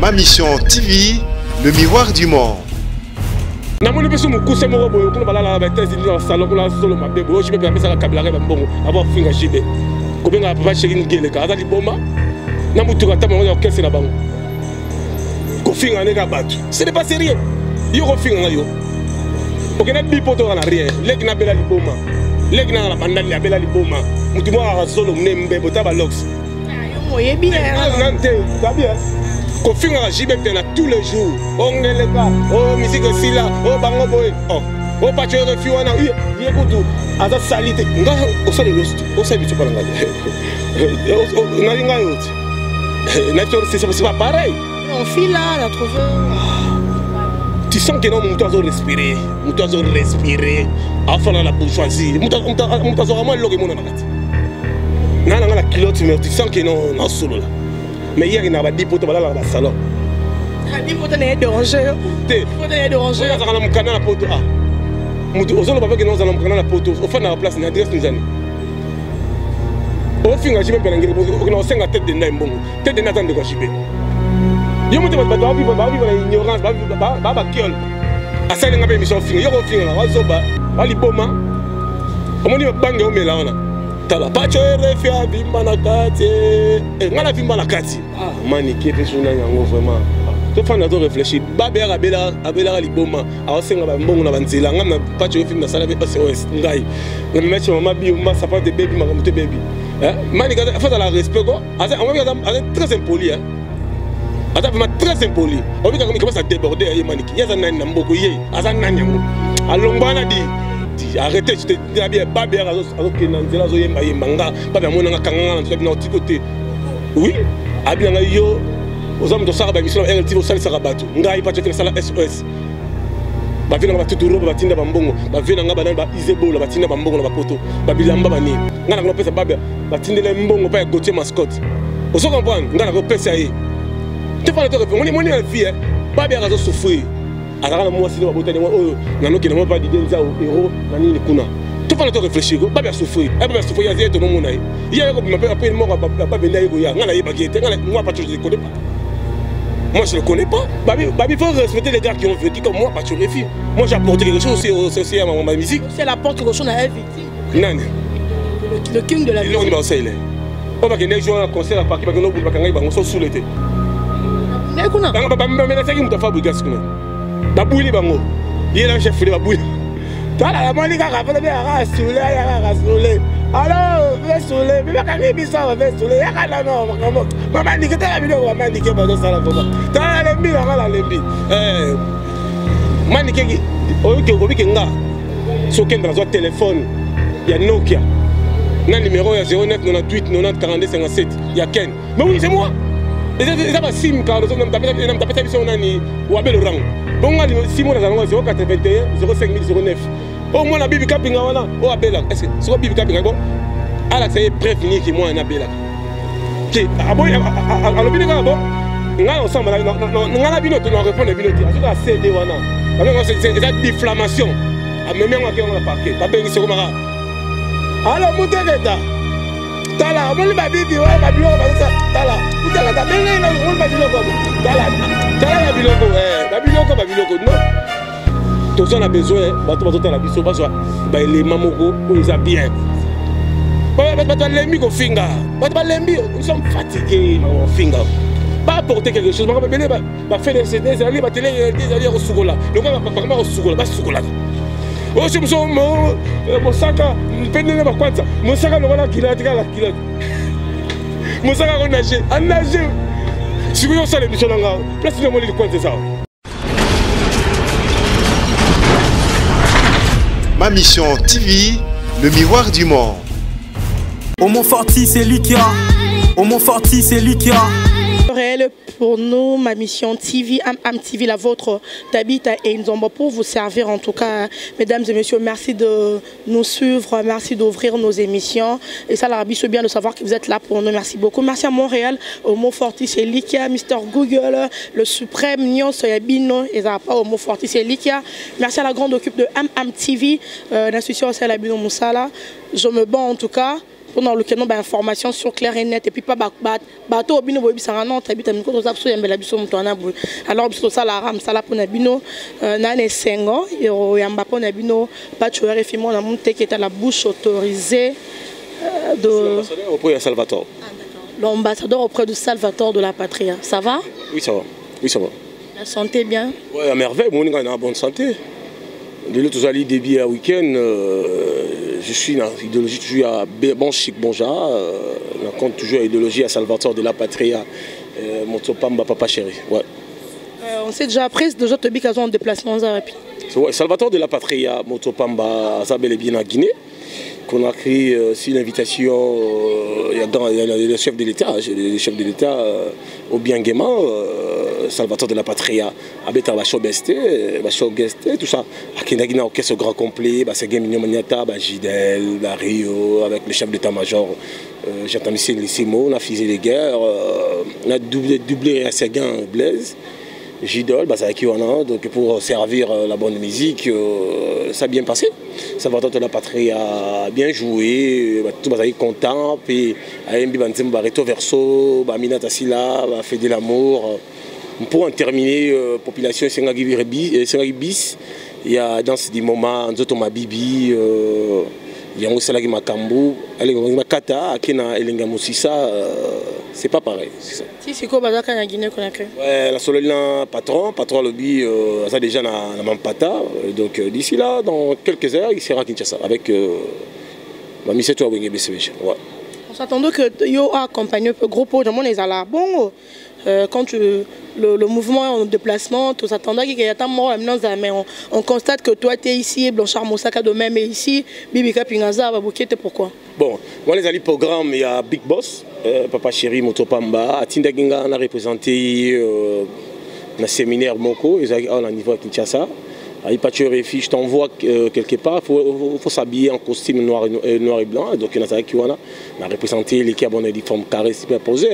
Ma Mission TV, le miroir du monde. Namoni biso mukuse moko boyo kuna balala ba tezi dans salon kuna solo mabebo o jibe pesa ka kabila ka mbongo aba finga jibe ko benga papa sheki ngele ka azali bomba na mutu ka tama ngo kese na bango ko finga ne ka batu ce n'est pas sérieux yo ko finga yo ok na bi poto na rien leki na bela liboma leki na banda ni bela liboma mutu mo ka solo mnembe botaba lox yo moye bien nante ka bien ko finga ka jibe tena tous les jours ongeleka o musique sila o bango boy o pacho refi wana ye kutu aza salite nga osale lost osale bitu para ngaje na linga yote na to c'est pas pareil on file là la trouve tu sens que non mon tozo respirer afana la bourgeoisie mon tozo vraiment loge mon nakati na la kilote mais tu sens que non na solo là mais hier il n'a pas dit pour te balala dans le salon. Il faut te déranger. Il faut te déranger. On a un canal à poto. Ah. Nous allons pas que nous allons un canal à poto. Au fond de la place, nous adresse nous allons. Au fin, je vais faire un gros. On a 5 têtes de n'importe. Tête de n'attendre de quoi chiper. Yo me dis pas vivre l'ignorance, ba kiol. À ça il n'a pas émission fin. Yo fin là, wa zoba, wa liboma. On dit bangue au mélange. Tala pacho refi a vimba na kati ngala vimba na kati mani kete suna yango vraiment to fanda to réfléchir babe abela liboma aosenga ba mbongo na banzela ngam na pacho refi na sala be SOS ngai na mechi mama bi ma sapate de baby makamuto baby mani ka fa la respect ko asa on va très impoli ata vraiment très impoli on va comme commence à déborder ye mani ki yaza nani na mboko ye asa nani yango alongwana di arrêtez, je te dis bien, pas bien, alors que Nanzela Zoyemba Yembanga, pas bien, mon Kanga, tu as bien au côté. Oui, à bien, yo, aux hommes de Saraba, ils sont relatifs au Sal Sarabatu. Nga, il pas de Sala SOS. Ba vina ba tuturo ba tinda bambongo, ba vina nga banana ba izebo la ba tinda bambongo na ba poto, ba bilamba bani. Nga na pesa ba ba tinda le mbongo pa Gauthier mascotte. Vous comprenez? Nga na pesa yi. Tu fais le truc, on est la vie, ba bien raison souffrir. Alors moi si nous abotani moi nano qui ne pas dit denza au héros nani le kuna tout pas le temps réfléchir pas bien souffrir ya zé to mon naï il y a comme m'appelle moi pas venir y go ngala yeba qui moi pas je ne connais pas moi je ne connais pas babi faut respecter les gars qui ont vécu comme moi pas tu refus moi j'ai apporté quelque chose aussi à ma musique c'est la porte quelque chose à inviter nani le king de la vie il va essayer on va gagner jouer un concert à Paris parce que nous ba kanga ba so sous l'été mais kuna ba mais ça qui me fa bugas kuna babuli bango yela chef de babuli tala la moni kaka pele be ara soule alors be soule be ka ni bisa be soule ya kana no mama ndike tala bilo mama ndike ba do sala baba tala le mbi ngala le mbi mani keki oyoke obike nga so kendra zo téléphone ya Nokia na numéro ya 09 98 90 42 57 ya Ken mais oui c'est moi et ça va sim car nous on tapé mission nani ou abel rang bon Simon dans 081 05009 au moins la bibi kapinga wana o abela est-ce que c'est bibi kapinga bon ala c'est prévenir que moi na bela que aboy alo bino ka bon nga ensemble nga na bino to na répondre bino ti asuka CD wana avec c'est ça diffamation a même moi qui on la parquet pas bengi c'est comme alors mutegeta tala on ba bibi wa ba bilo ba tala utala ta bele na on ba bilo ko tala la biloko non tous on a besoin bato la biso bazo ba élément moko ils a bien bato lembi ko finga bato lembi nous sommes fatigués on finga pas apporter quelque chose ba faire des CD aller ba télé des aller au sukola donc ba au sukola ba sukola o simso mo mosaka mpendele ba kwanza mosaka no wala kilati kala kilati mosaka ko nager si vous avez une mission, place de molly coin, c'est ça. Ma Mission TV, le miroir du monde. Au Mont Forti, c'est Likia. Au Mont Forti, c'est Likia. Réel pour nous, Ma Mission TV, TV, la vôtre d'Habit et Nzomba pour vous servir en tout cas. Mesdames et messieurs, merci de nous suivre, merci d'ouvrir nos émissions. Et ça, l'Arabie, c'est bien de savoir que vous êtes là pour nous. Merci beaucoup. Merci à Montréal, au Mont Forti, c'est Likia, Mr Google, le suprême Nyon Soyabino, et ça pas au Mont Forti, c'est Likia. Merci à la grande équipe de TV, l'institution Salabino Moussala. Je me bats en tout cas pendant le canon information sur clair et net et puis pas bateau bino boy bisanga non tabita miko to zapso yambela biso mto na boy alors biso sala ram sala pona bino na ne sengo yo yamba pona bino pas tu RFI mon amour qui est à la bouche autorisée de l'ambassadeur auprès de Salvatore. L'ambassadeur auprès de Salvatore de la Patria. Ça va? Oui, ça va. Oui, ça va. La santé bien? Oui, à merveille, moi on est en bonne santé. De l'autre côté, début à week-end, je suis dans l'idéologie toujours à bon chic, bon genre. On compte toujours à l'idéologie à Salvatore de la Patria, Motopamba, Papa Chéri. Ouais. On sait déjà après, déjà te bique en déplacement rapide. Ouais, Salvatore de la Patria, Motopamba, ça bel et bien en Guinée. Qu'on a créé si l'invitation, il y a le chef de l'État, au bien gaiement, Salvatore de la Patria, Abeta Bacho Besté, tout ça. À Kinagina, orchestre grand complet, c'est Gamignon Maniata, Gidel, Rio, avec le chef d'état-major, j'entends ici Lissimo, on a fusé les guerres, on a doublé à Séguin Blaise. Gidol, donc pour servir la bonne musique, ça a bien passé. Salvatore de la Patrie a bien joué, tout le monde est content. Puis, Reto Verso, Mina Tassila, fait de l'amour. Pour en terminer, population Sengagi bis, il y a dans ce moment, Nzotoma Bibi, il y a aussi Makambu, Makata, Akena Elenga Moussissa. C'est pas pareil, c'est ça. Si c'est quoi Bazaka en Guinée Conakry? Ouais, la Sololina patron lobby, ça déjà dans Mampata. Donc d'ici là, dans quelques heures, il sera à Kinshasa avec ma mission à Wenge BCBG. Ouais. On s'attendait que yo a accompagné le groupe de mon les ala bon. Quand le mouvement est en déplacement, on s'attendait qu'il y ait un mort, mais on constate que toi tu es ici, Blanchard Moussaka de même est ici, Bibika Pingaza, Babouké, pourquoi? Bon, moi les alliés programme, il y a Big Boss, Papa Chéri, Motopamba, Atinda Ginga, on a représenté le séminaire Moko, ils ont un niveau à Kinshasa. Je t'envoie quelque part, il faut s'habiller en costume noir et blanc. Donc, il y a représenté l'équipe en uniforme carré superposé.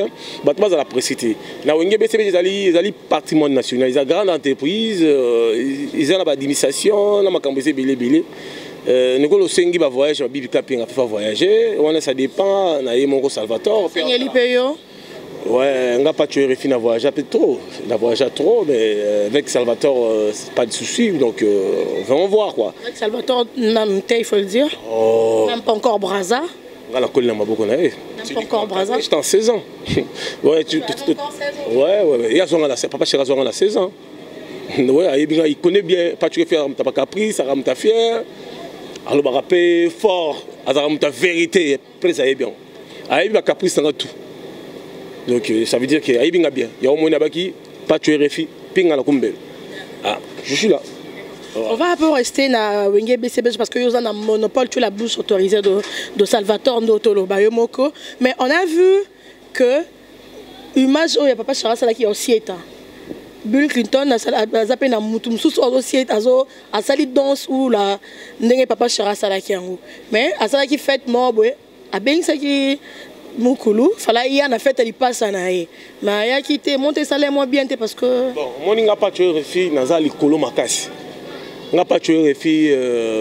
Mais moi, à la précité. Là, ils ont patrimoine national, ils ont une grande entreprise, ils ont l'administration, ils ont nous avons sengi va voyager, Bibi Kaping a fait voyager. Ça dépend, on a eu mon Salvatore. Ouais, on n'a pas tué RFI, on a voyagé trop. On a voyagé trop, mais avec Salvatore, pas de souci. Donc, on va voir quoi. Avec Salvatore, il faut le dire. Oh. Même pas encore Braza. On a connu beaucoup. Même pas encore Braza. J'étais en 16 ans. Ouais, tu ouais. Il y a Papa Chéri a 16 ans. Ouais, il connaît bien. Pas tu faire ta caprice, ça ramène ta fière. Alors, il va rappeler fort. Ça ramène ta vérité. Après, ça est bien. Il va caprice, ça va tout. Donc ça veut dire qu'il y a bien. Il y a au moins qui pas tuer RFI, pinga la kumbel. Ah, je suis là. On va un peu rester dans Wenge BCBG parce que nous avons un monopole sur la bouche autorisée de Salvatore Ndotolo Bayomoko. Mais on a vu que l'image où il y a Papa Chara qui est aussi état. Bill Clinton a zappé dans Moutoumsous aussi état à sali danse où la n'est Papa Chara qui est en haut. Mais à ça qui fait mort, à bien ça qui Moukoulou, fallait y en a fait elle passe en aïe. Mais il a quitté monter salaire moins bien parce que bon, moi n'a pas tué refi naza likolo makasi. N'a pas tué refi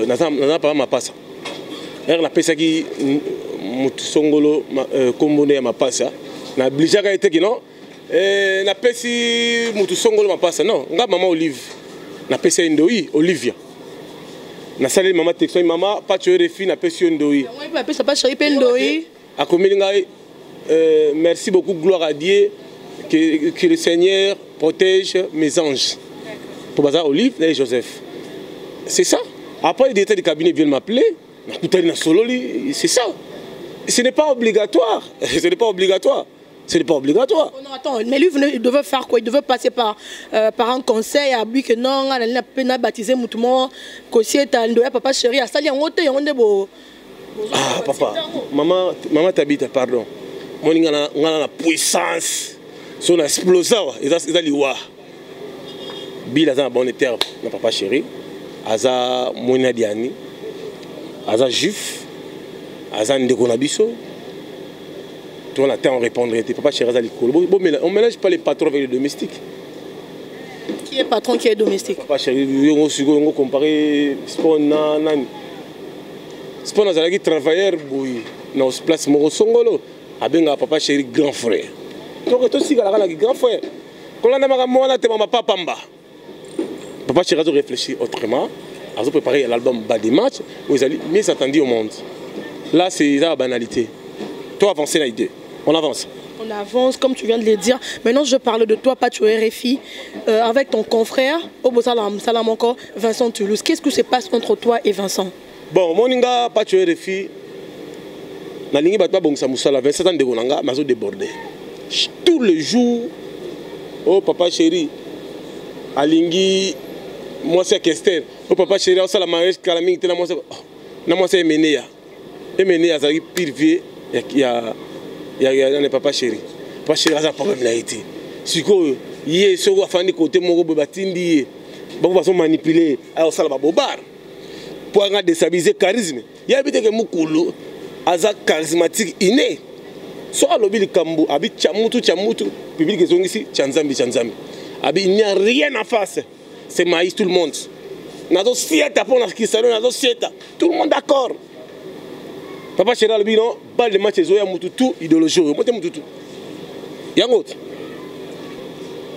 naza pas ma passe. La pesa qui mutusongolo kombone ma passe. Na blijaga été qui non na pesi mutusongolo ma passe non. Nga maman Olive. Na pesa indoi Olivia. Na salé maman texto maman pas tué refi na pesi indoi. Oui, pas pesa pas chéri pendoi. Merci beaucoup, gloire à Dieu, que le Seigneur protège mes anges. Pour Bazar Olive et Joseph. C'est ça. Après, les directeurs du cabinet viennent m'appeler. C'est ça. Ce n'est pas obligatoire. Ce n'est pas obligatoire. Ce n'est pas obligatoire. Non, attends, mais lui, il devait faire quoi? Il devait passer par un conseil à lui que non, il a baptisé Moutoumon, que si il a Papa Chéri, à Sali, on est beau. Ah, papa, maman t'habite, pardon. Moi, on a la puissance. Son explosion, ils ont l'Iwa. Bill a un bon terme, Papa Chéri. Aza Mouna Diani. Aza Juif. Aza Ndekonabiso. Tout le temps, on répondrait. Papa Chéri, Aza Likolo. On ne mélange pas les patrons avec les domestiques. Qui est patron, qui est domestique? Papa Chéri, on va comparer. C'est pas un travailleur, na place moko songolo abenga papa chéri grand frère donc to sika la grand frère kolanda makambo wana te mama papa mba papa chéri a réfléchi autrement a préparé l'album Bas des matchs où ils allaient mieux attendu au monde là c'est la banalité toi avancer l'idée on avance. On avance, comme tu viens de le dire. Maintenant, je parle de toi, Pacho RFI, avec ton confrère, Obosalam encore, Vincent Toulouse. Qu'est-ce qui se passe entre toi et Vincent? Bon, mon inga Pacho RFI, na lingi batba bongsa musala 27 ans de gonanga, mazo débordé. Tous les jours, oh papa chéri, alingi, moi c'est Kester, oh papa chéri, on sala mariage kalaming, tena moi c'est, na moi c'est Emenea. Emenea, ça pire vieux, il y a papa chéri. Papa chéri a un problème là été. Si quoi, hier sur la fin du côté mon gars batindi, beaucoup façon manipuler, alors ça la bobar. Pour en déstabiliser charisme. Il y a habité que mukulu, aza charismatique inné. Soit lobby le kambu, abi chamutu, public qui sont ici, chanzambi. Abi il n'y a rien en face. C'est maïs tout le monde. Nazo sieta pour la kisalo, nazo sieta. Tout le monde d'accord. Papa chéri le bilan, balle de match zoya mututu idéologie. Monte mututu. Yangot.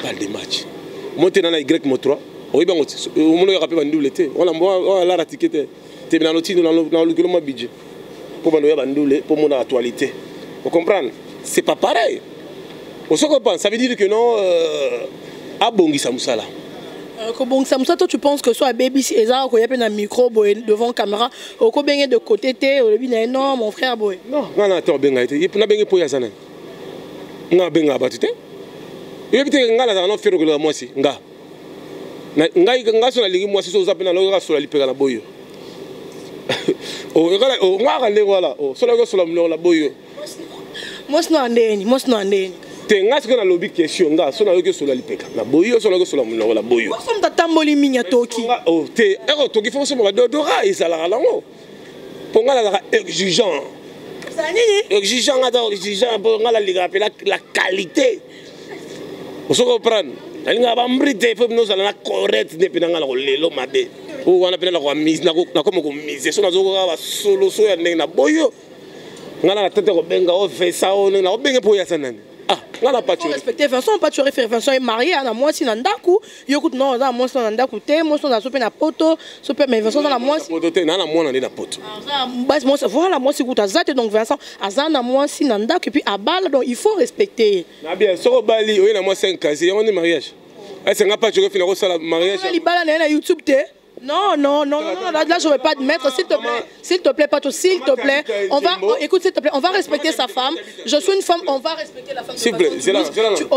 Balle de match. Monte dans la Y mo3. Oui ben on me le rappelle bandule té. On la ratiquette. T'es dans l'outil dans le gouvernement budget. Pour bandouler bandule pour mon actualité. Vous comprenez? C'est pas pareil. On se comprend, ça veut dire que non abongi samusala. Bon, toi, tu penses que soit baby si Ezra qu'il y a un micro devant caméra, au co bien de côté té, au début non mon frère boy. Non, non attends bien été. Il n'a bien pour yazana. N'a bien abattu. Il y a peut-être ngala dans faire que moi si nga. Nga sur la ligue moi si so zapena lo sur la lipeka na boyo. Oh ngala le voilà. Oh sur la boyo. Moi c'est non andeni. Te nga ce que na lobby question nga so na yo que sur la lipeka na boyo so na que sur la boyo. Moi som tatamboli minya toki. Oh te toki faut so dora izala la ngo. Ponga la exigeant. Ça nini? Exigeant pour nga la ligue appeler la qualité. Vous comprenez? Il y a un bride, il faut que nous soyons corrects depuis dans le lelo madé. Ou on appelle la mise, na comme mise. So na zo ga solo so ya ndenge na boyo. Ngala na tete ko benga o fait ça on na benga po ya sanani. Ah, ngala pas tu respecter Vincent, pas tu référer Vincent est marié à moi si nandaku. Yo écoute non, na moi si nandaku té, moi si na sope na poto, sope mais Vincent dans la moi si poto té na moi na poto. Ah, base moi voilà moi si écoute azate donc Vincent azana moi si nandaku et puis à balle donc il faut respecter. Na bien, so bali o na moi 5 ans, on est mariage. Est-ce que pas tu refais le mariage? Les balles na YouTube té. Non, là je ne vais pas admettre, s'il te plaît, Pato, s'il te plaît, on va, écoute, s'il te plaît, on va respecter sa femme. Je suis une femme, on va respecter la femme. S'il te plaît, c'est là.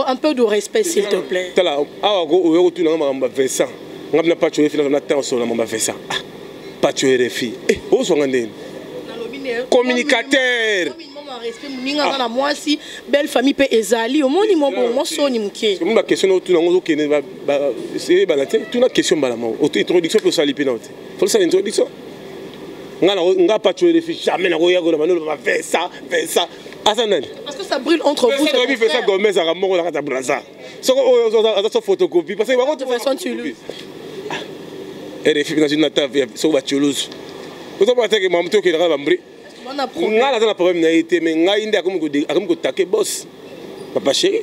Un peu de respect, s'il te plaît. Vincent, on n'a pas tué, on a tant sur la maman Vincent. Pas tué les filles. Où sont les communicateurs? Moi si belle famille peut ezali au monde mon bon so ni mké ma question autour nango ke c'est banate tout na question balama introduction pour ça lipinote faut ça introduction nga pas tuer les filles jamais na roya go na manolo va faire ça asanani parce que ça brûle entre vous ça fait ça Gomez à Ramon la kata braza so photocopie parce que va de façon Toulouse et les filles dans une table so va Toulouse vous avez que maman to ke la bambri nga na problème na été mais nga inde akomi ko taquer boss papa chéri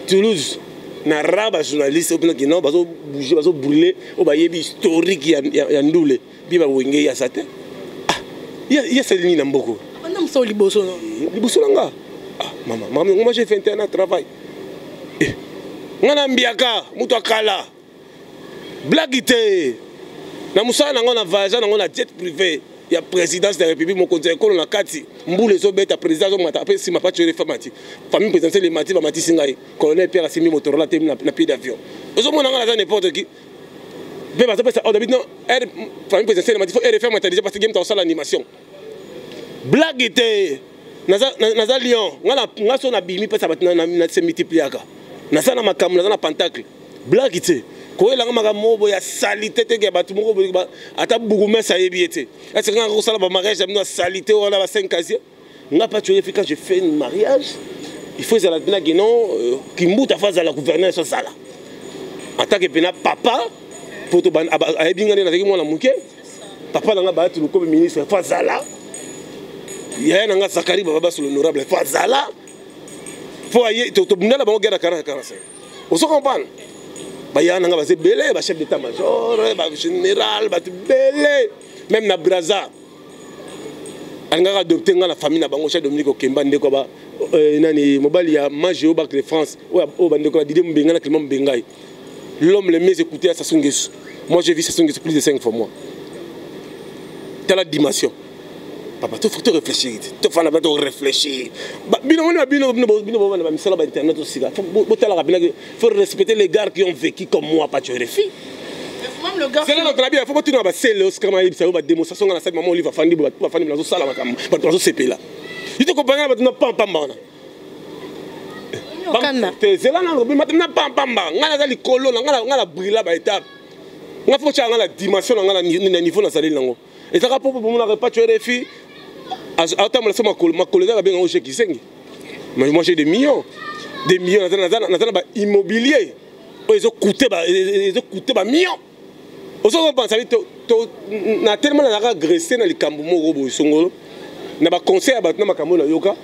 Toulouse na raba journaliste au qui non bazo bouger bazo brûler au ba yebi historique ya ndule bi ba wenge ya sate ah ya selini na mboko na mso liboso no liboso nga ah maman moi j'ai fait un travail nga na mbiaka mutu akala blagité na musana nga na vaja na nga na jet privé. Il y a présidence de la République, mon conseil, on a 4 mboule zo beta président zo mata après si ma pas tuer les femmes famille présidentielle les mati ba mati singai colonel Pierre Assimi Motorola tem na pied d'avion ozo mona ngala n'importe qui be ba ça on habite non famille présidentielle mati faut RFM mata déjà parce que game ta sala animation blague était naza lion ngala ngaso na bimi pesa batina na se multipliaka naza na makamu naza na pentacle blague était ko elanga makambo ya salité te ke batu moko ata bugume sa yebiete est-ce que nga sala ba mariage amino salité wala ba 5 casier nga pas tuer quand je fais un mariage il faut ça la pena que non kimbuta face à la gouverneur so sala attaque pena papa pour to ban ayebingane na teki mwana muke papa nga ba tu comme ministre face à la yaya nanga Zakari baba sur l'honorable Fazala faut aller to bunda la bango guerre 45 on se comprend ba yaya nanga ba belé ba chef d'état major ba général ba belé même na Braza anga adopté nga la famille na bango chef Dominique Okemba ndeko ba nani mobali ya Majeo Bac de France o bandeko Didier Mbenga na Clément Mbengai l'homme le mieux écouté à Sassou Nguesso. Moi j'ai vu Sassou Nguesso plus de 5 fois moi. T'as la dimension. Papa, tu faut réfléchir. Tu faut réfléchir. Faut respecter les gars qui ont vécu comme moi, pas tu réfléchis. C'est là notre avis, il faut pas tout nous abaisser le Oscar Maïb, ça va démonstration dans cette maman Olive Fandi, va Fandi dans ça là, va dans ce CP là. Il te comprend pas, tu n'as pas c'est là maintenant pas ngala li kolo ngala brilla ba étape nga faut changa la dimension ngala niveau na salé lango et ça rapport pour mon pas tu es filles attends ma collègue va bien au chèque isengi mais moi j'ai des millions dans ba immobilier ils ont coûté ba millions on se pense to na tellement na agressé na likambo moko bo songolo na ba conseil ba na makambo na yoka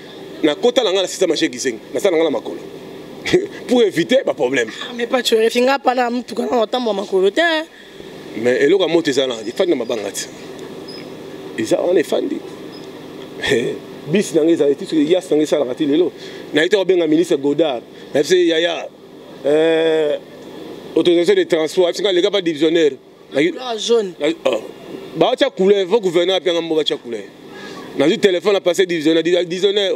na kota ngala système ma chèque isengi na ça ngala makolo pour éviter pas problème. Mais pas tu refinga pas na mutu kana otambo makolo te. Mais eloko moto ça là, il faut na mabangati. Et ça on est fandi. Bis na ngeza eti ya sanga ça la kati lelo. Na ite obenga ministre Godard. Na fse yaya autorisation de transport, parce que les gars pas divisionnaire. La jaune. Ba tia couleur, faut gouverner apia ngamo ba tia couleur. Na du téléphone a passé divisionnaire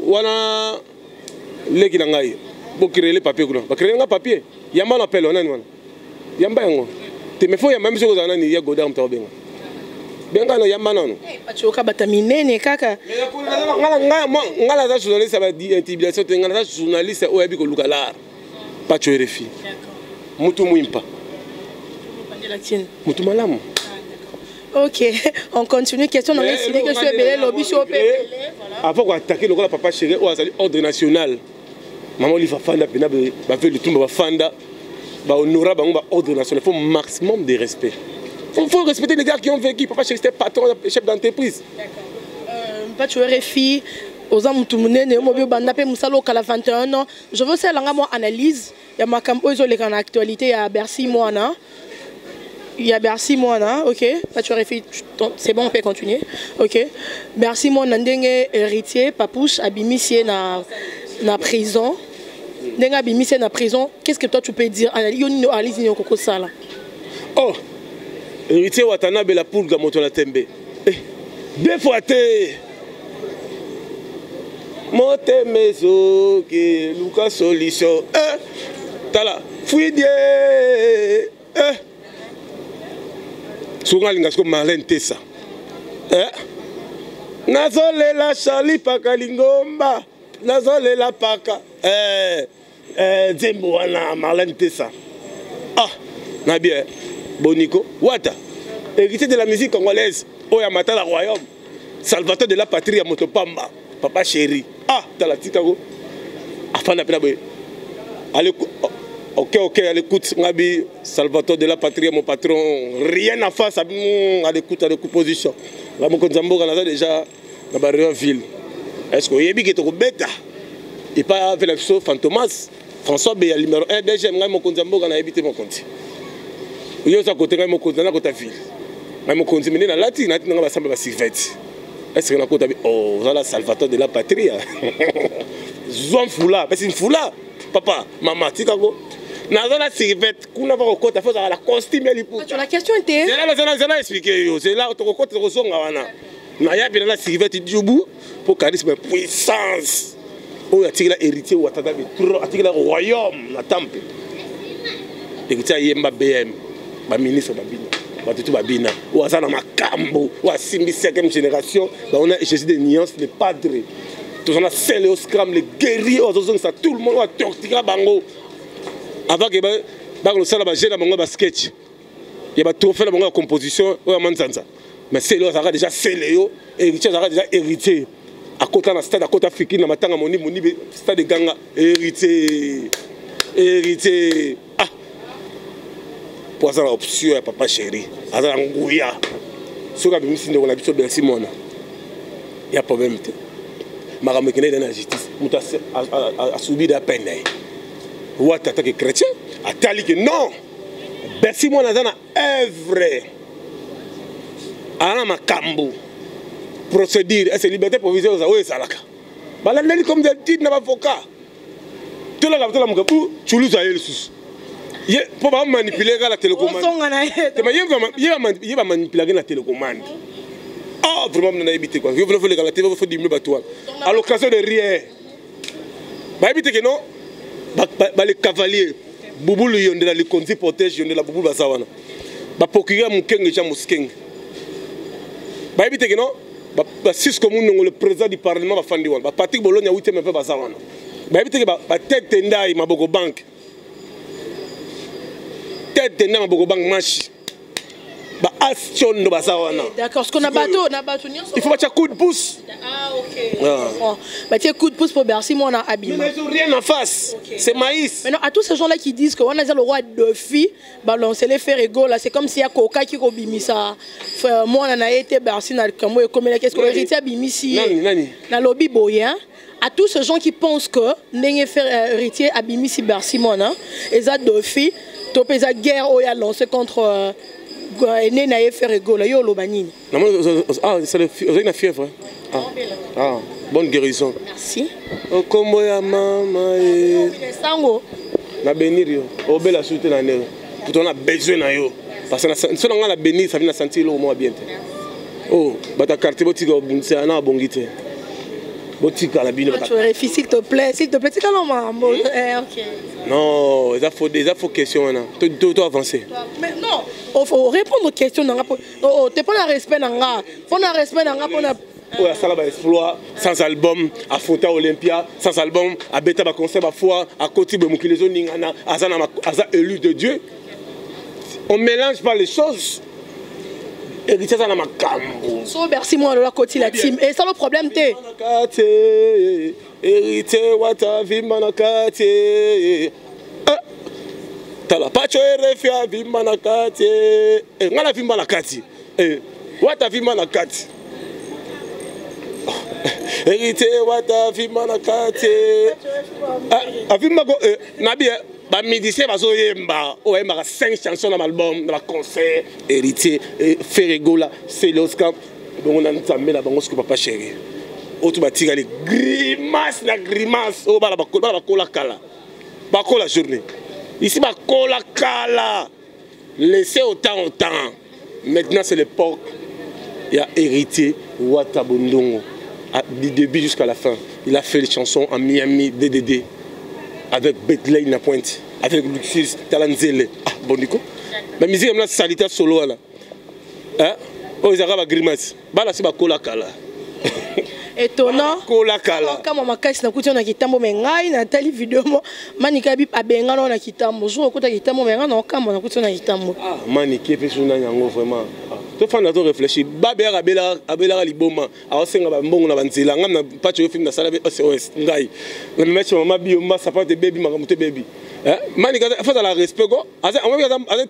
wana leki na ngai. Pour créer les papiers, pour créer un papier. Il y a un appel, on a un yamba yango. Te me faut ya même chose on a ni ya Godard mta benga. Benga no yamba nano. Tu oka batamine ne kaka. Ngala za journaliste ba di intimidation te ngala za journaliste o yabi ko lukala. Pas tu refi. Mutu muimpa. Mutu malamu. OK, on continue question on a décidé que je belé lobby sur belé. Avant attaquer le papa chéri ou ordre national. Maman Olive Fanda pena ba fait le tout ba Fanda ba honorable ba ordre national, il faut un maximum de respect. Il faut respecter les gars qui ont vécu, papa chéri c'était patron chef d'entreprise. D'accord. Pas tu refi aux hommes tout monde ne mobile banda pe musalo kala 21 ans. Je veux ça langa moi analyse, il y a ma campo zo les en actualité à Bercy moi na. Il y a Bercy Moana, ok. Pas tu refi, c'est bon, on peut continuer. Ok. Bercy Moana ndenge héritier papouche abimissier na prison. Ndenge abimissier na prison. Qu'est-ce que toi tu peux dire? Yoni Alice ni okoko sala. Oh. Héritier Watanabe la poule gamoto la tembe. Deux fois te. Monte meso que Lucas solution. Tala. Fouidie. Souvent linga sko Marlène Tessa. Nazole la Charlie paka lingomba. Nazole la paka. Zembo wana Marlène Tessa. Ah, na bien. Bonico, Wata. Héritier de la musique congolaise. Oya Mata la royaume. Salvateur de la patrie à Motopamba. Papa chéri. Ah, t'as la petite go. Afin d'appeler boy. Allez. Ok, à l'écoute, Ngabi, Salvatore de la patrie, mon patron, rien à faire, à l'écoute, à l'écoute position. Là, mon Konzambo, on a déjà dans la ville. Est-ce que Yebi est au bêta? Et pas avec la Fantomas, François Béa, numéro 1, déjà, mon Konzambo, on a habité mon compte. Il y a un côté, mon compte, dans la ville. Mon compte, mais dans la latine, on a semblé à Sylvette. Est-ce que on a côté, oh, voilà, Salvatore de la patrie. Zouan Foula, c'est une Foula. Papa, maman, tu sais quoi? Nazala Sylvette, qu'on a au côté, il faut la costume. La question était. C'est là expliqué. C'est là où tu côté de son gawana. Naya bien la Sylvette du bout pour charisme puissance. Oh, il y a héritier ou attendez trop, il y a royaume, la temple. Héritier yemba BM, ba ministre babina, ba tout babina. Ou azana makambo, ou a 5e génération, on a Jésus des nuances, les padres. Tous on a scellé au scram, les guerriers, tout le monde a torturé bango. Avant que le salaire j'ai dans sketch, il y a tout fait la composition ou manzanza. Mais c'est là ça déjà scellé héritier ça déjà hérité. À côté dans stade à côté africain na matanga moni stade de Ganga hérité. Ah. Pour ça option papa chéri. Azala nguya. Soka bimisi ndeko na biso Bercy Mona. y a problème te makambo ekende dans la justice moto a subi da peine wata atake chrétien atali que non Bercy moi naza na œuvre ana makambo procédure et c'est liberté provisoire za oyo esalaka balandeli comme des titres na avocat tolaka tola mukabu chuluza ye lisusu ye po ba manipuler la télécommande ye ba manipuler la télécommande. Ah, vraiment, on a évité quoi. Je veux faire la TV, il faut diminuer toi. À l'occasion de rien. Bah, éviter que non. Bah, les cavaliers, Boubou, il y a les conduits protègent, il y a la Boubou Basawana. Bah, procureur, mon keng, j'ai mon skeng. Bah, éviter que non. Bah, six communes, le président du Parlement va faire des one. Bah, Patrick Bologna, 8e, peu Basawana. Bah, éviter que bah, tête tendai, ma Bogo Bank. Tête tendai, ma Bogo Bank, marche. D'accord, ce qu'on a bateau, il faut mettre un coup de pouce. Ah, ok. Bah, tiens, coup de pouce pour Bercy, moi on a abîmé. Mais ils n'ont rien en face. Okay. C'est maïs. Mais non, à tous ces gens-là qui disent qu'on a le roi de filles, balancer les faire égaux là, c'est comme s'il y a Coca qui a ça. Moi on a été Bercy dans le Cameroun et comme qu'est-ce qu'on a hérité à Bimisi. Dans le lobby boyen. À tous ces gens qui pensent que n'est faire héritier à Bimisi Bercy, moi non. Et ça de filles, top et ça guerre où il a lancé contre. Ah, c'est une fièvre. Ah, bonne guérison. Merci. Comme ya maman. Na bénir yo. Obela souté na nero. Pour on a besoin na yo. Parce que si on a bénir, ça vient sentir le moins bien. Oh, bata carte botika obunsa na bongite. Botika la bino. S'il te plaît, c'est quand même OK. Non, il faut question là. Tu avancer. Mais non, il faut répondre aux questions. Tu pas le respect nanga. Pour le respect nanga pour ouais, ça va exploit sans album à Fota Olympia, sans album à Beta ba concert ba foi à côté de Mukilezo Ningana, Aza élu de Dieu. On mélange pas les choses. Héritier ça na makambo. So Bercy moi la côté la team et ça le problème t'es. Héritier wata vimba na kati. Tala pacho refia vimba na kati. Ngala vimba na kati. Wata vimba na kati. Héritier wata vimba na kati. Avimba go nabi ba musicien bazo yemba o yemba 5 chansons dans l'album dans le concert héritier Ferregola c'est l'Oscar donc on a entamé la banque que papa chéri auto batika les grimace la grimace o bala bakola kala bakola journée ici bakola kala laissez autant maintenant c'est l'époque il y a héritier Wata Bondongo du début jusqu'à la fin il a fait les chansons en Miami DDD avec Bethlehem na pointe, avec Luxus, Talanzele. Ah, bon du coup. La musique est sanitaire solo là. Hein? Oh, ils arabes grimace. Bala c'est ba kola kala. Étonnant. Kola kala. Quand maman casse na kuti on a kitambo mengai na tali vidéo mo manika bip abenga na kitambo. Jo ko ta kitambo menga na kamba na kuti na kitambo. Ah, maniki pe suna nyango vraiment. Tu fais un réfléchir. Babé abela liboma. Alors c'est un bon na banzela. Ngam na pas tu film na sala SOS. Ngai. Le mettre maman bioma ça porte baby makamote baby. Hein? Manika faut la respect go. On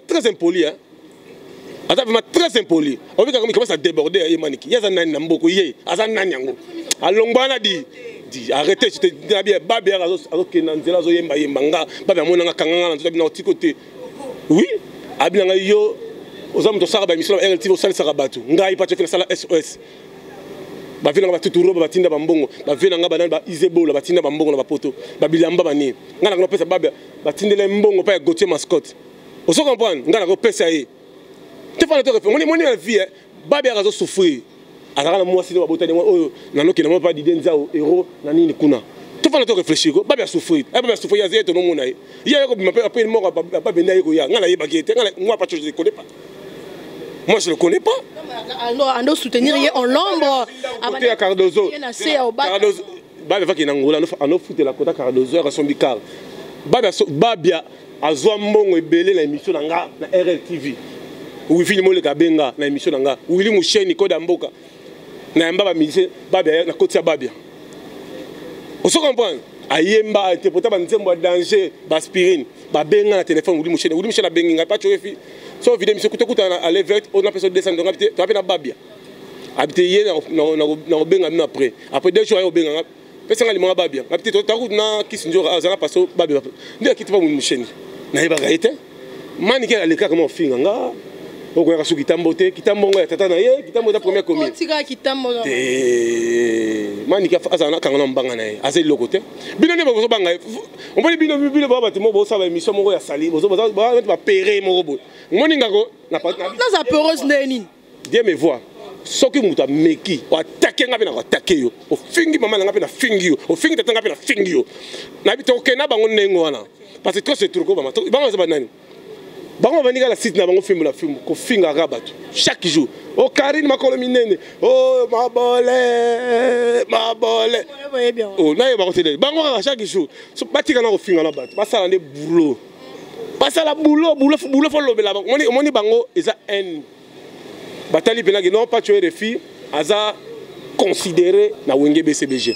très impoli hein. Attends vraiment très impoli. On veut qu'il commence à déborder et maniki. Ya zanani na mboko ye. Azanani yango. Alongbana di arrêtez je te dis bien babé azo kenanzela zo yemba nga. Babé amona nga kanganga na to bina otikote. Oui. Abina nga yo aux hommes de Sarah mission RLTV au sale Sarabatu ngai pas faire sala SOS ba vina ba tuturo ba tinda bambongo ba vina nga banana ba izebo la ba tinda bambongo na ba poto ba bilamba bani ngana ko pesa baba ba tindele mbongo pa Gauthier mascotte on se comprend ngana ko pesa yi te fa na to moni na vie baba razo souffrir azaka na mwasi ba botani oyo na noki na pas d'idenzao héros na nini kuna te fa na to réfléchir ko baba souffrir baba souffrir ya zeto no mona yi ya ko bima après mort ba benda yi ko ya ngana yi ba kete ngana moi pas je ne connais pas. Moi je ne le connais pas. On doit soutenir en l'ombre. Côté à Cardozo. Cardozo. Babia va qui n'angola, on a foutu la côte à Cardozo à son bicar. Babia a Zouambongo et Belé l'émission d'Anga na RLTV. Où il filme le Gabenga na émission d'Anga. Où il mouche Nico d'Amboka. Na Mbaba Mise Babia na côte à Babia. On se comprend. Ayemba interprété par un danger, aspirine, Babenga na téléphone, où il mouche la Benga, pas tu refus. So vidéo monsieur kuta à l'évêque on a personne descendre donc tu appelles Babia habité hier na obenga mino après 2 jours ya obenga pesa ngali mwa babia habité to taku na kisinjo azala paso babia ndio kitu pa musheni na yeba gaite mani ke aleka kama ofinga nga okoya kasu kitambo te kitambo ngo ya tata na ye kitambo ta première commune tika kitambo mani ke azana kangana mbanga na ye azeli lokote bino ne bozo banga on peut bino ba batimo bo sa ba émission moko ya sali bozo ba péré moko bo moni ngako na za peureuse neni Dieu me voit. Ce que muta meki, o attaquer ngapi na attaquer yo. O fingi mama ngapi na fingi yo. O fingi tata ngapi na fingi yo. Na bito okena bango nengo wana. Parce que c'est trop bama. Bango za banani. Bango baninga la site na bango film la film ko finga rabato chaque jour. O Karine makolo minene. Oh mabole. Oh na ye bango tele. Bango chaque jour. So batika na ko finga na bato. Basala ne boulot. Basala boulot fo lobela bango. Moni bango eza un Batali Penagi non pas tuer les filles, Aza considéré na Wenge BCBG.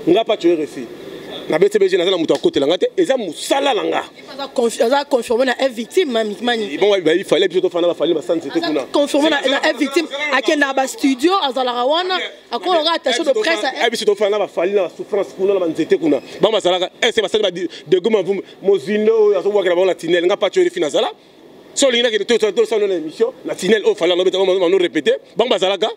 Nga pas tuer les filles. Na BCBG na muto côté langa te, eza musala langa. Aza confirmé na une victime mani. Bon il fallait plutôt fana fallait ba santé te kuna. Confirmé na une victime akenda ba studio azala rawana, akola attaché de presse. Ai biso to fana ba fallait na souffrance kuna na nzete kuna. Ba masala c'est ba sala de goma vous mozindo azo wa la tinel nga pas tuer les filles na sala. Si on a tout ça dans l'émission, la tunnel au fallait nous répéter. Bon bazalaka.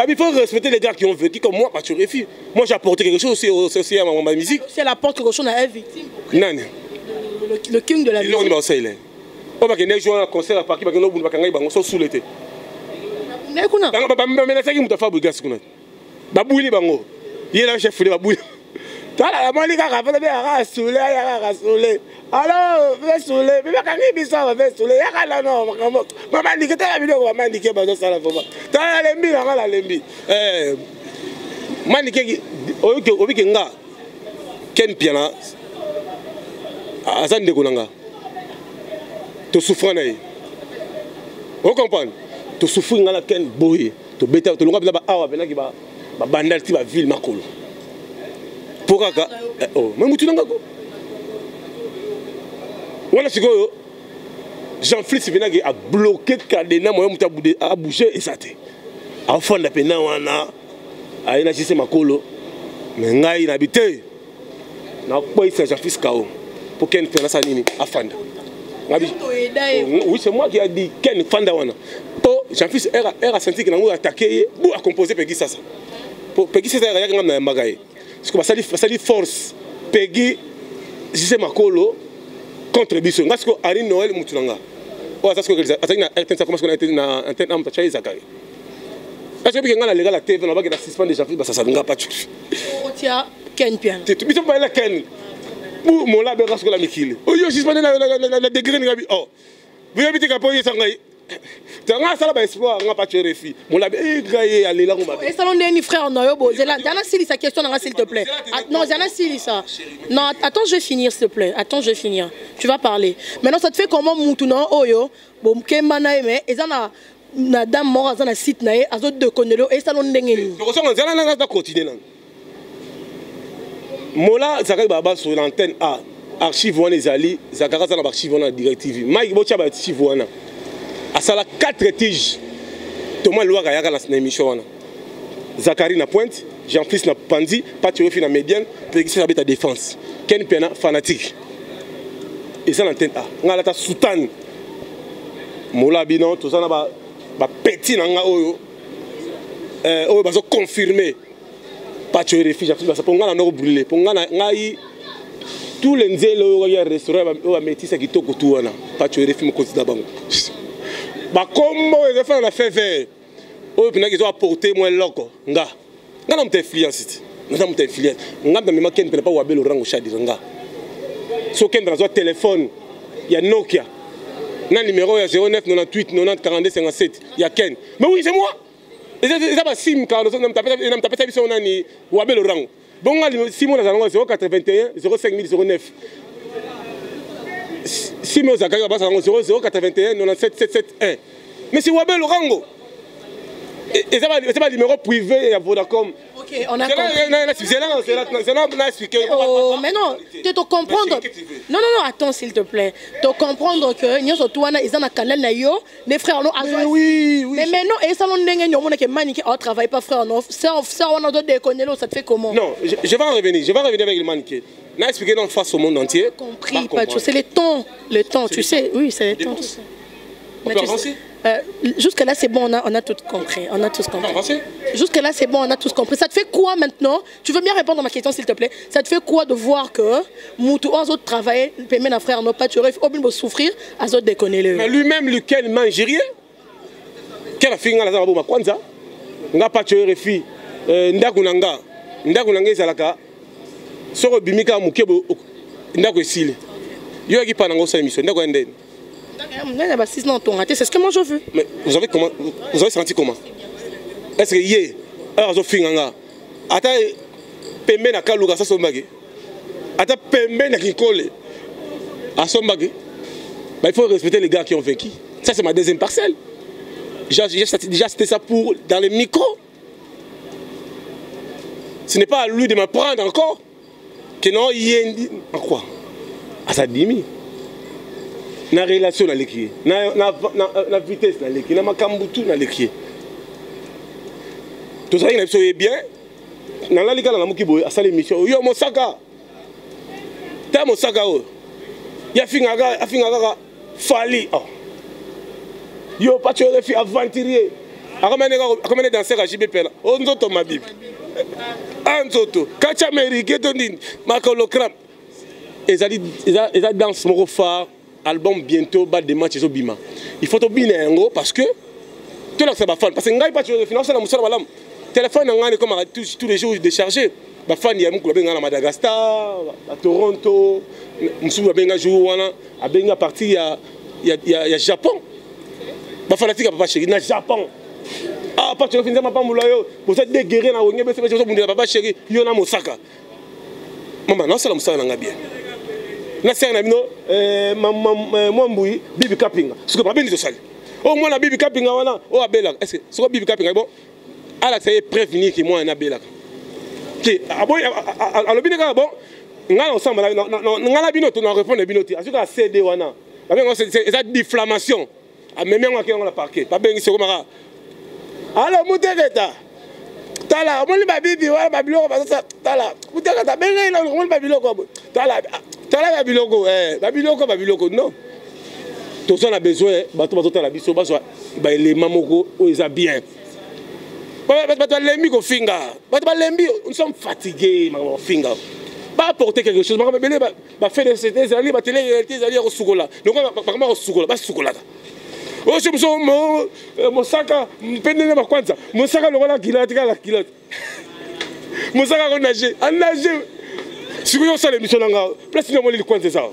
Il faut respecter les gars qui ont vécu comme moi, pas tu réfis. Moi j'ai apporté quelque chose aussi à ma musique. C'est la porte quelque chose à une victime. Non. Le king de la musique. Il est là. On va gagner jouer un concert à Paris, on va gagner bango sous l'été. Nekuna. Mais ça qui m'a fait bugas kuna. Babouli bango. Il est là chef de babouli. Tala moni kaka fele be ara soule. Alors, fais soule, mais quand il bisa va soule, ya kala no maman ndike ta video maman ndike bazo sala foma. Tala lembi na la lembi. Mandike obike nga ken piana azande kunanga. To souffre na yi. On comprend. To souffre ngala ken boye, to beta to longa ba awa bena ki ba bandal ti ba ville makolo. Pourquoi oh, mais mutu nanga ko. Voilà ce que Jean-Fils Venagi a bloqué Kadena, moi a bougé et ça te. A fond de pena wana a ina chise makolo. Mais ngai na habité. Na quoi c'est Jean-Fils Kao pour Ken Pena Sanini a fanda. Oui, c'est moi qui a dit Ken Fanda wana. Oh, Jean-Fils a senti que n'a attaqué ou a composé Peggy Sasa. Pour Peggy Sasa il y a quand même magaye. Parce que ça dit force Peggy chise makolo contre biso ngasko ari Noël mutunanga o asasko que atana atena comment qu'on a été na antenne am tacha izakari aso bi ngala legal la TV na ba que na suspend déjà ba ça nga pas tu o tia ken piano tu biso ba la ken pour mon la be ngasko la mikile o yo suspend na degré ngabi oh vous habitez ka poye sangai tanga sala ba espoir nga pas tu refi mon la be gaye aller là ngoma et salon ni frère no yo bozela dana sili sa question nga s'il te plaît non dana sili ça non attends je vais finir s'il te plaît attends je vais finir tu vas parler maintenant ça te fait comment mutuna oyo bon kemba na mais ezana na dame mort azana site na azo de konelo et salon ndengeni donc ça on va continuer là mola zakai baba sur l'antenne A archive wana ezali zakara za na archive wana directive Mike bocha ba archive wana asala 4 tiges Thomas Loaka yaka na émission wana Zakari na pointe Jean-Fils na pandi Patrick na médiane Peggy ça ta défense Ken Pena fanatique et ça l'antenne A ngala ta soutane mola binon tout ça na ba petit na nga oyo oyo bazo confirmer Patrick refuge ça pour ngala no brûler pour ngala ngai tous les nzelo ya restaurant ba métis qui toko tout wana Patrick refuge mo considère bango ba kombo ils font la fait vert oh puis ils ont apporté moi loko nga na mte influence na mte influence nga même ken pas wabe le rango chadi nga so ken dans téléphone il y a Nokia na numéro 09 98 90 42 57 il y a ken mais oui c'est moi et ça va sim car nous on tapé biso nani wabe le rango bon nga sim on a 081 05 09 si nous avons 0081 97 771 mais c'est Wabel Rango et c'est pas le numéro privé à Vodacom Ok, on a compris. Oh, mais non, tu te comprendre. Non, attends s'il te plaît. Te comprendre que nous sommes tous ils ont un canal les frères non. Oui. Mais maintenant, et ça l'on n'est pas que manique au travail pas frère non. Ça on a d'autres déconner ça te fait comment? Non, je vais en revenir. Je vais revenir avec le mannequin. On a expliqué dans face au monde entier. Compris, pas c'est le temps, tu sais. Oui, c'est le temps. On peut avancer. Jusque là c'est bon, on a tout compris. Jusque là c'est bon, on a tous compris. Ça te fait quoi maintenant? Tu veux bien répondre à ma question s'il te plaît? Ça te fait quoi de voir que Moutou aux autres travaillent, paiement à frère, non pas tu aurais obligé de souffrir, à autres déconner le. Mais lui-même lequel mange rien? Quelle a fait nga la zaba ma kwanza? Nga pas tu aurais fi ndakunanga ezalaka. Soko bimika mukebo ndako esile. Yo qui pas dans sa émission ndako ndene. C'est ce que moi je veux. Mais vous avez senti comment? Est-ce que hier, alors je finis nga, ata pembe na kaluga ça sombage, ata pembe na kikole, à sombage, il faut respecter les gars qui ont vaincu. Ça c'est ma deuxième parcelle. Déjà c'était ça pour dans les micros. Ce n'est pas à lui de m'apprendre encore que non il y a quoi? À sa demi. Na relation na l'équipe, na vitesse na l'équipe, na makambutu na l'équipe. Tout ça il est bien. Na la liga na mukiboy à sa émission. Yo Mosaka. Ta Mosaka o. Ya fingaga fali. Yo pas tu refi aventurier. Akamene danser à JBP là. On nzoto ma bible. Anzoto. Kacha Amérique tondine. Makolokram. Ezali danse mon phare. Album bientôt bas des matchs au bima. Il faut bien parce que tout là ça va fan parce que ngai pas tu financer la musala balam. Téléphone ngani comme tous les jours déchargé. Ba fan ya mukula benga na Madagascar, à Toronto, musuba benga jour wana, a benga parti ya Japon. Ba fanatique papa chéri na Japon. Ah pas tu finir ma pambula yo, pour ça déguerrer na wonge bese bese mundela papa chéri yo na Mosaka. Maman non c'est la musala nga bien. Na serna bino mwambui bibi kapinga suko babeni to sali o mwana bibi kapinga wana o abela est-ce que suko bibi kapinga bon ala ça est prévenir que moi na bela ki aboy alobi neka bon ngala ensemble ngala bino to na répondre bino ti asuka CD wana babenga c'est ça diffamation a même ngwa ke ngala parquet babengi soko mara alors muteketa tala omoni babibi wala babiloko baza tala muteketa benga ina omoni babiloko tala tala babiloko non tous on a besoin bato la biso baso ba élément moko o eza bien bato lembi ko finga bato lembi nous sommes fatigués ma finga ba apporter quelque chose ba belé ba faire des ali ba télé réalité ali ko sukola donc ba ko sukola ba sukola o je me Mosaka mpendele ba kwanza Mosaka lokola kilote Mosaka ko nager si vous avez l'émission, place de mon coin, c'est ça.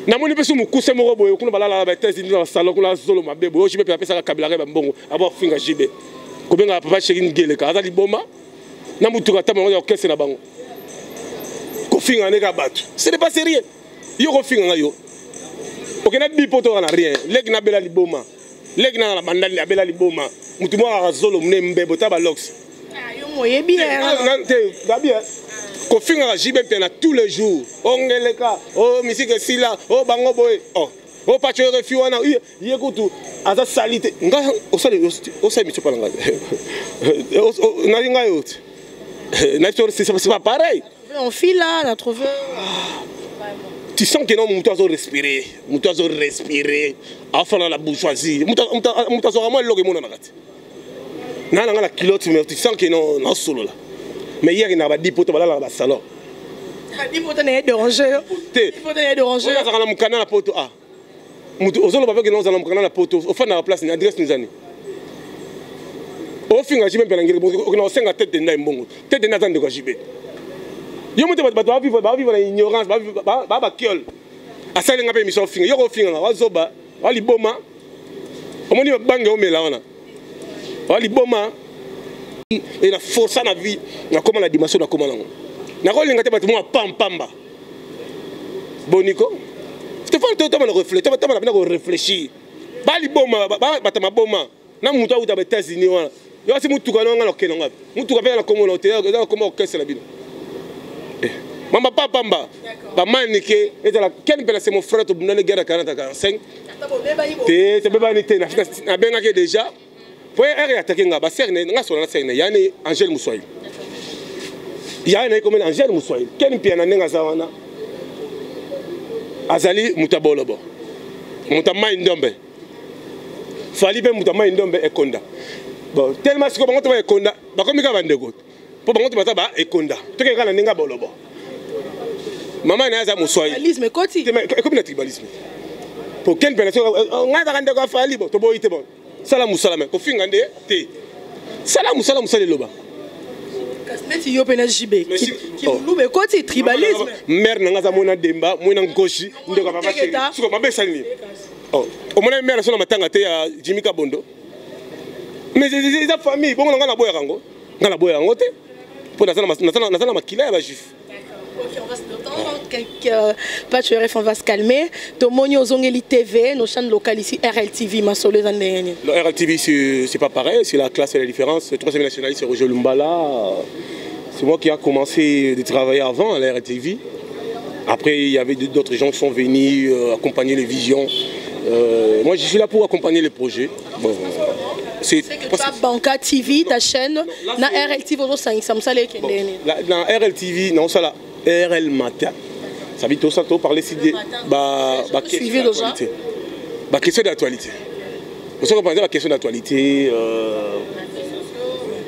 Na moni pesu mukuse moko boye kuna balala ba tezi na salon kuna zolo mabebo yo jibe pesa ka kabila ba mbongo abo finga jibe ko benga papa sheki ngele ka azali bomba na mutuka tama yo kese na bango ko finga ne ka batu ce n'est pas sérieux yo ko finga yo okena bipoto na rien legi na bela liboma legi na bandali na bela liboma mutu mo ka zolo mne mbebo ta ba lox yo moye bien ga bien ko finga jibe pena tous les jours ongeleka o misike sila o bango boy o pacho refi wana yekutu aza salite nga osali micho palanga na nga yo na c'est pas pareil on file là on a trouvé tu sens que non muto azo respirer afana la bourgeoisie muto azo vraiment loge mona nakati na nga la kilote mais tu sens que non na solo là mais hier il n'a pas dit pour te voilà dans le salon. Il faut te déranger. Il faut te déranger. On a un canal à poto ah. Aux autres papa que nous allons un canal à poto. Au fond de la place, une adresse nous année. Au fin de la journée, on a 5 têtes de ndaimbongo. Tête de Nathan de Gajibé. Yo monte ba vivre dans l'ignorance, ba kiol. A ça les ngapé mission fin. Yo ko fin wa zoba, wa liboma. Omoni ba bange o mela wana. Wa liboma. Et la force à la vie, na comment la dimension na comment nango. Na ko linga te batu mo pamba. Boniko. Stéphane to tama réfléchir, tama na réfléchir. Ba li boma, ba tama boma. Na muto uta ba États-Unis wana. yo si mutuka no ngana okena ngapi mutuka pe na komo lote na komo okese la bino mama pamba ba manike etala ken pela c'est mon frère to bundane guerre 40 45 te beba ni te na benga ke déjà pour er attaquer nga ba serne nga sona na serne yani Angèle Moussoil yani comme Angèle Moussoil ken pia na nga zawana azali mutabolobo mutamai ndombe fali pe mutamai ndombe ekonda bon tellement siko bango to ba ekonda ba komi ka bandeko po bango to ba ba ekonda to ke kana ninga bolobo mama na za Moussoil tribalisme koti comme le tribalisme pour quelle personne nga za ndeko fali bo to boite bon sala musalama ko finga nde te sala musale loba Kasneti yo pena jibe ki lube koti tribalisme mère na nga za mona demba mona ngoshi ndeko papa chéri suko mabe sali oh o mona mère sona matanga te ya Jimmy Kabondo mais c'est sa famille bon nga na boya rango te pour na makila ya ba juif. Ok, on va se détendre. On va se calmer. Tomoni Ozongeli TV, nos chaînes locales ici, RLTV, Masolo Zandéni. Le RLTV, c'est pas pareil, c'est la classe et la différence. Le troisième nationaliste, c'est Roger Lumbala. C'est moi qui a commencé de travailler avant à la RLTV. Après, il y avait d'autres gens qui sont venus accompagner les visions. Moi, je suis là pour accompagner les projets. Bon, c'est que ta Banca TV, ta chaîne, na RLTV, na RLTV, non, ça là. RL Matin. Ça veut dire tout ça, tout parler ici de question d'actualité. Vous savez la question d'actualité,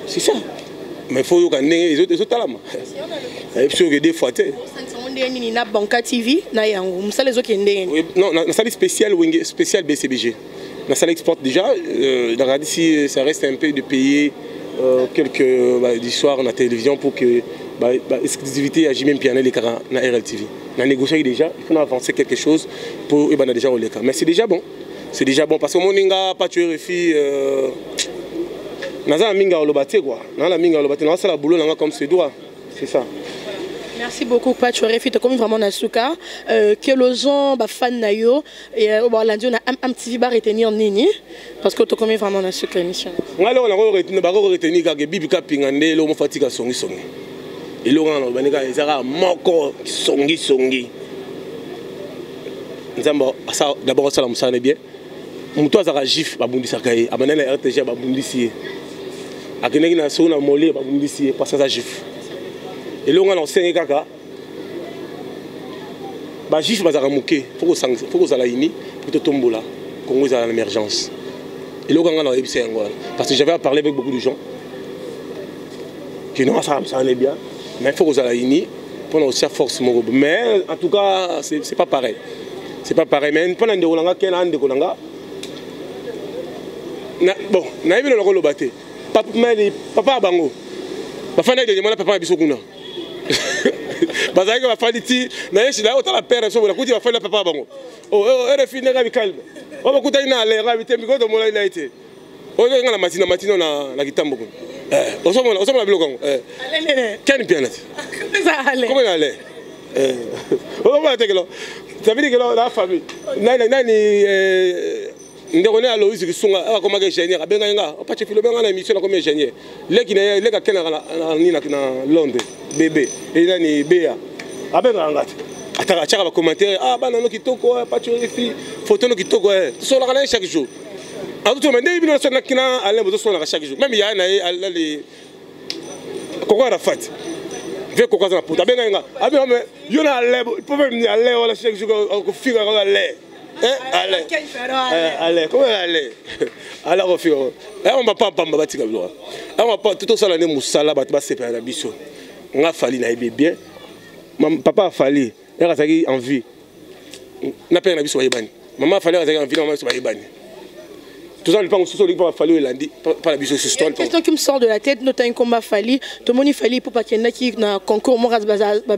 c'est ça. Mais il faut que les autres talents. Il faut que des fois. Na Banca TV, na yango. Msa les autres non, na salle spéciale BCBG. La salle exporte déjà. Ici, ça reste un peu de payer quelques histoires na télévision pour que l'exclusivité à Jimmy Pianet les cara na RLTV. On a négocié déjà, il faut avancer quelque chose pour et déjà au cas. Mais c'est déjà bon. C'est déjà bon parce que mon ninga pas tuer refi naza minga olobate quoi. Na la minga olobate na ça la boulot na comme se doit. C'est ça. Merci beaucoup Pachurefi, tu comme vraiment nasuka que les gens ba fan na yo et lundi on a MTV ba retenir nini parce que tu comme vraiment nasuka émission. Ngalo on a retenir ka bibi ka pingande lo mo fatika songi. Et Laurent, il y a moko songi. D'abord, ça me bien. Moutou a gif, babundi sakaye. Abanel RTG, babundi siye. Akenegi na sona molé, babundi siye, parce que ça gif. Et Laurent, on sait kaka. Ba gif, bazara mouké. Faut que ça la ini pour te tomber là. Congo est à l'émergence. Et Laurent, on a ébissé Angola. Parce que j'avais parlé avec beaucoup de gens. Qui non, ça en est bien. Mais il faut que vous ayez pour nous aussi force. Mais en tout cas, c'est pas pareil. C'est pas pareil. Mais pendant que vous avez des Kolanga, bon, vous avez vu le rôle de bâté. Papa Bango. Papa n'a pas de papa Bisokuna. Parce que ma famille dit, mais je suis là, autant la père, je suis là, papa Bango. Oh, elle est finie, elle est calme. On va écouter une alerte, elle est calme, elle a été. On va la matinée, on a quitté beaucoup. On s'en va à Blogon. Quel est bien? Comment elle allait? On va attaquer là. Ça veut dire que la famille. On est à Loïs qui sont comme ingénieur. On pas de fil, on a une mission comme ingénieur. Les qui Londres, bébé, et là ni Béa. Attends, commentaire. Ah, bah non, qui toko, pas de photo, qui toko. Sur la chaque jour. En tout cas, il y a chaque jour. Même il y a les cocoa à fat. Vieux cocoa à la poudre. Il y a les problèmes à l'air, chaque jour, on fait à l'air. Allez, comment allez? Alors, on fait. On va pas bâtir comme ça. On va pas tout ça l'année moussala, bah, c'est pas la bicho. On a fallu na bien. Papa a fallu. Il a fallu en vie. N'a pas la bicho yebani. Maman a fallu en vie, maman soit yebani. Tout ça, il va falloir lundi, pas la biche sur une question qui me sort de la tête, notamment un combat fallu, tout le monde fallu pour pas qu'il y ait qui na concours, moi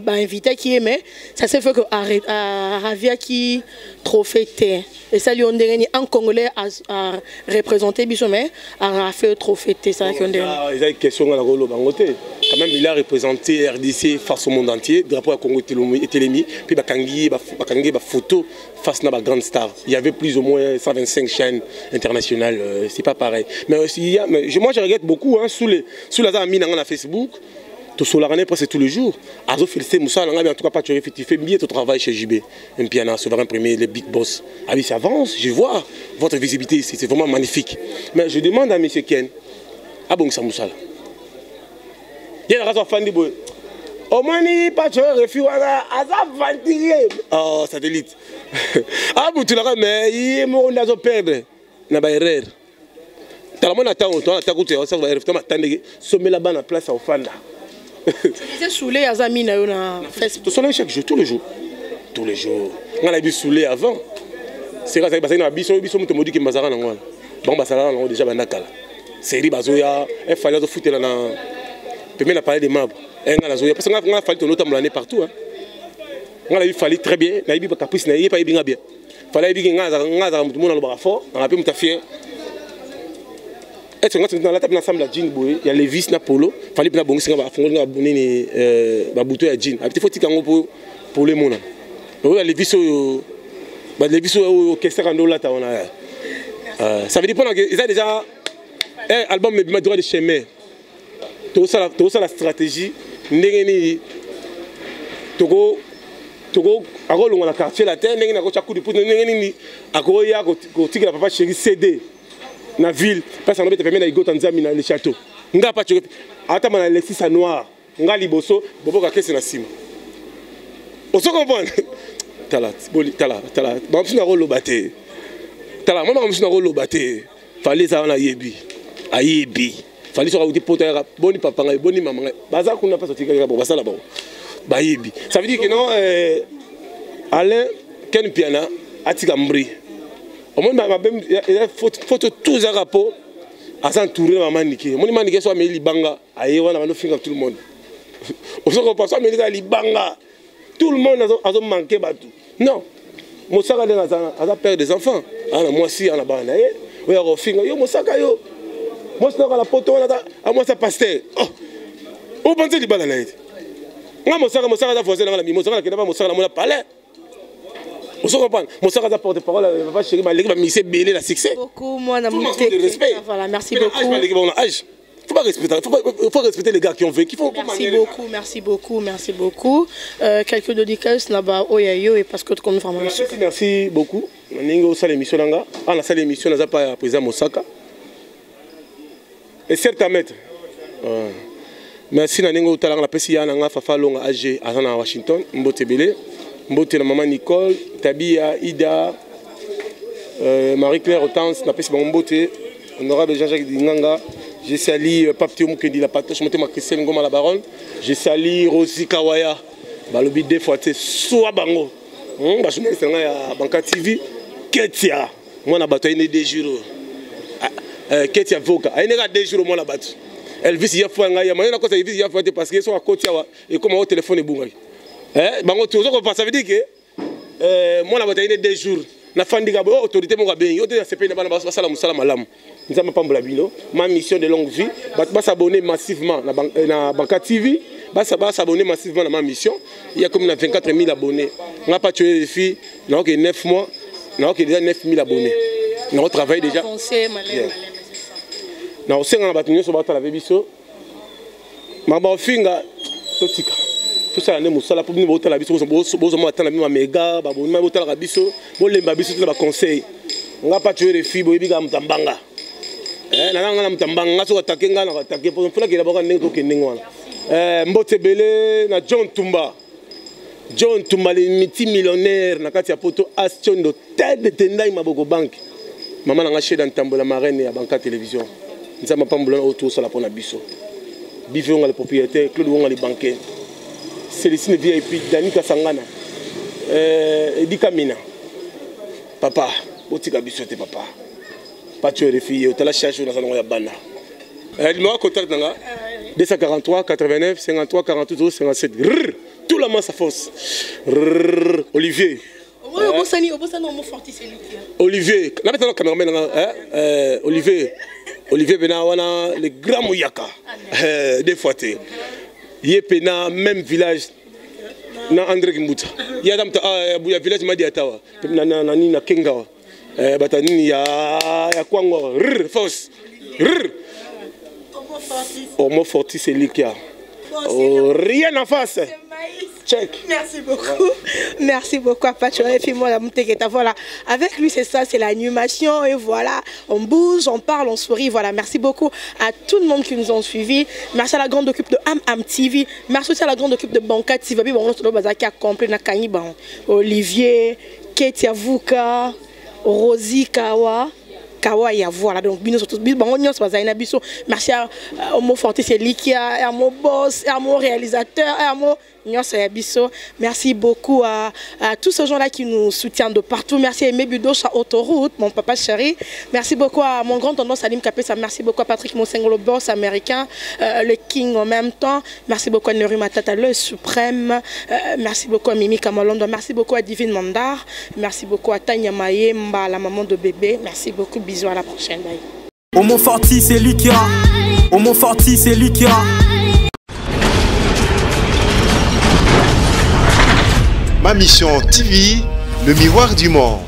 invité qui aimait, ça s'est fait que Ravia qui trophée et ça lui on dirait un Congolais à représenter Bissomé, à fait trophée ça qui on dirait. Il y a une question à la rôle au Bangoté. quand même, il a représenté RDC face au monde entier. Le drapeau à Congo était émis. Puis Bakangi, photo face à la grande star. Il y avait plus ou moins 125 chaînes internationales. C'est pas pareil. Mais aussi, moi, je regrette beaucoup sous la mine dans Facebook. Tout cela presque tous les jours. Azo félicité Moussa, en tout cas pas tu fais bien ton travail chez JB. Un piano, souverain premier, les big boss. Ah oui, ça avance, je vois votre visibilité ici, c'est vraiment magnifique. Mais je demande à M. Ken, ah bon ça Moussa. Il y a une raison fan de boy. Au moins ni pas tu refus à ça ventiller. Oh satellite. Ah bon tu l'as mais il mon nazo perdre. Na ba erreur. T'as la monnaie attend on attend que tu ça va erreur. T'attendre sommer là-bas na place au fanda. Vous saoulé à Zamina na Facebook. Tout chaque jour, tous les jours. Tous les jours. On a vu saoulé avant. C'est grâce à ça que na biso muto modi ki mbazara na ngwana. Bon basala na déjà bandakala. Série bazoya, il fallait de foutre là na permet la parler des membres. Parce qu'on a fallu ton autre l'année partout. On a fallu très bien, on a eu caprice, on a eu pas bien bien. Fallait que on a tout le monde dans le fort, on a pu me fier. Est-ce que dans la table ensemble la jean boy, il y a Levis na polo, fallait bien bon singa ba fondre na bonner ba bouton ya jean. Petit faut tikango pour les mona. Oui, Levis ba Levis au qu'est-ce qu'on là ta on a. Ça veut dire qu'ils ont déjà un album mais droit de chemin. Tout ça la stratégie ndengeni Togo agolo ngona quartier la terre ndengeni ko chaku dipu ndengeni akoya ko tikela papa chéri CD na ville parce qu'on peut na igota nzami na le château nga pa choke ata mana Alexis Noir nga liboso boboka kese na sima oso comprendre tala ba mfina rolo baté tala mama mfina rolo baté fallait ça na yebi ayebi fallait sur auti potera boni papa ngai boni mama ngai baza kuna pas sotika ba basala ba ba yebi ça veut dire que non Alain Ken Piana atika mbri au monde ma photo tous à rapport à s'entourer maman niké moni manike so ameli banga aye wana bano finga tout le monde on se repasse ameli ga libanga tout le monde a manqué batou non Mosaka a père des enfants ana moi si ana bana ye oya ko finga yo Mosaka yo moi je la poto à moi ça pasteur oh pensez libala na été nga Mosaka da forcer na la mi Mosaka na Mosaka na mona palais on se comprend Mosaka da porte parole va chéri ba l'équipe mi c'est belé la succès beaucoup moi na mon respect voilà merci beaucoup faut respecter les gars qui ont vécu merci beaucoup quelques dédicaces là-bas oyayo et parce que comme vraiment merci beaucoup ningo ça l'émission nga on a ça l'émission na pas président Mosaka et certainement merci na ningo talanga la pesi yana nga fafa longa AG à Washington mbote belé mbote na maman Nicole Tabia Ida Marie-Claire Hortense na pesi mbote honorable Jean-Jacques Dinganga. Je salue Pape Théo Mukendi la patoche, je ma Christine Ngoma la baronne. Je salue Rosi Kawaya. Balobi deux fois c'est soit bango. Ba journaliste nga Banka TV. Ketia. Moi na bato ine 2 jours. Ketia Voka. Ine ga 2 jours moi la bato. Elvis ya fois nga ya moi na ko Elvis ya fois parce que so à côté et comme au téléphone bunga. Bango tout ça ça veut dire que moi la bato ine 2 jours. Na fandiga bo autorité mo ga ben yo te CP na bana ba sala musala malamu. Nzamba pambola bino ma mission de longue vie ba s'abonner massivement na Banka TV ba s'abonner massivement à ma mission il y a comme 24 000 abonnés on n'a pas tué les filles non que 9 mois non que déjà 9 000 abonnés on travaille déjà non c'est on a battu sur battre la biso ma ba finga totika tout ça ne musala pour nous botter la biso bozo mo attendre ma méga ba bonima botter la biso bo lemba biso tout ba conseil on n'a pas tué les filles bo biga mutambanga na mutambanga ngaso attaquer ngana attaquer pour fula ke d'abord ndenge to kendenge wana mbote belé na John Tumba le multimillionnaire na kati ya poto Astion de tête de tendai maboko bank maman na ngacheda ntambola marraine ya Banka télévision nzama pambola autour ça la pona biso bive on le propriétaire Claude on le banquier Céline VIP Danika Sangana Edi Kamina papa botika biso te papa pas tuer les filles, tu as la charge dans un bana. Il m'a contacté dans 243 89 53 48 57. Tout la masse à force. Olivier. Olivier. Là maintenant caméraman Olivier. Olivier Pena wana le grand Mouyaka des fois té yé Pena même village na André Kimbuta ya dam ta ya village madi atawa na ni na Kengawa batanini ya kwango force Homo Fortis c'est Likia rien en face. Check. Merci beaucoup. Merci beaucoup, Apache. Et puis moi, voilà. Avec lui, c'est ça, c'est l'animation. Et voilà, on bouge, on parle, on sourit. Voilà, merci beaucoup à tout le monde qui nous ont suivis. Merci à la grande équipe de Am TV. Merci aussi à la grande équipe de Banca TV. Bon, on qui a compris Olivier, Ketia Vuka, Rosie Kawa. Kawaya, voilà, donc merci à Homo Fortis, c'est Likia, à mon boss, à mon réalisateur, à mon merci beaucoup à tous ces gens-là qui nous soutiennent de partout. Merci à Aimé Budoche à Autoroute, mon papa chéri. Merci beaucoup à mon grand tonton Salim Kapesa. Merci beaucoup à Patrick Monsengolo, boss américain, le King en même temps. Merci beaucoup à Neru Matata, le suprême. Merci beaucoup à Mimi Kamalondo. Merci beaucoup à Divine Mandar. Merci beaucoup à Tanya Mayemba, la maman de bébé. Merci beaucoup. Bisous, à la prochaine. Bye. Homo Fortis, c'est Likia. Homo Fortis, c'est Likia. Ma mission TV, le miroir du monde.